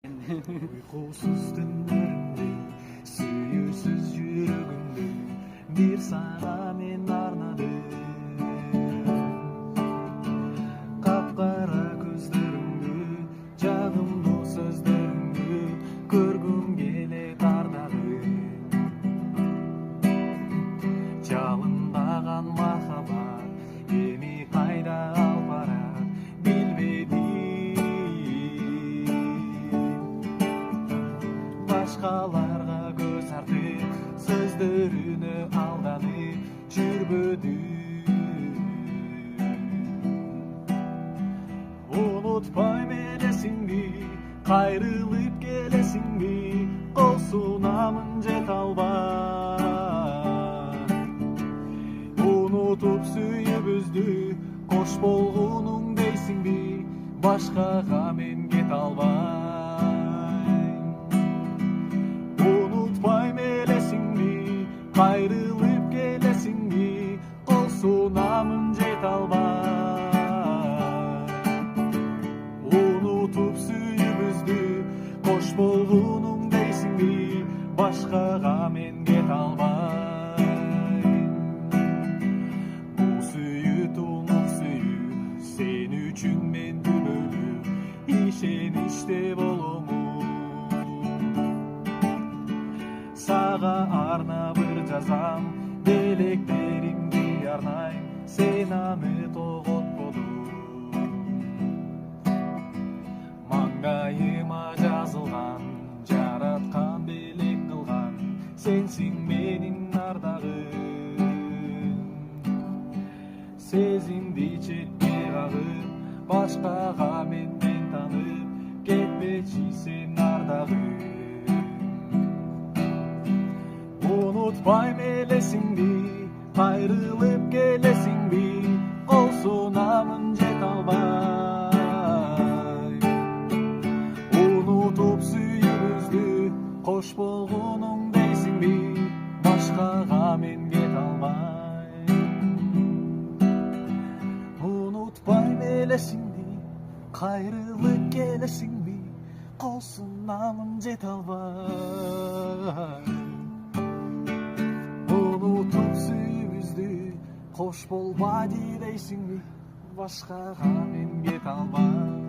Uykusuz tünlerimde, suyusuz yürügümde, bir sana men arnadım. Kapkara gözlerimde, canımlı sözlerimde, көргüm келет ардагым. Жалындаган махаббат, эми кайда алып барат, билбедим. Başkalarga göz артып, сөздөрүнө алданып жүрбөдүм. Unutpayм элесиңди, кайрылып келесиңди, кол сунамын жете албай. Унутуп сүйүүбүздү, кош болгонуң дейсиңби, башкага мен кете албай. Кайрылып келесиңди, кол сунамын жете албай. Унутуп сүйүүбүздү, кош болгонуң дейсиңби, башкага мен кете албай. Бул сүйүү тунук сүйүү, сен үчүн мен күбөлүү, ишеничте боломун. Сага арнап жазам, белектеримди арнайм, сен аны тоготподуң. Маңгайыма жазылган, жараткан белек кылган, сенсиң менин ардагым. Сезимди четке кагып, башкага мен танып, кетпечи сен ардагым. Unutpayм элесиңди, кайрылып келесиңби, кол сунамын жете албай. Унутуп сүйүүбүздү, кош болгонуң дейсиңби, башкага мен кете албай. Unutpayм элесиңди, кайрылып келесиңби, кол сунамын жете албай. Unutуп сүйүүбүздү, кош болбойду дейсиңби, башкага мен кете албай.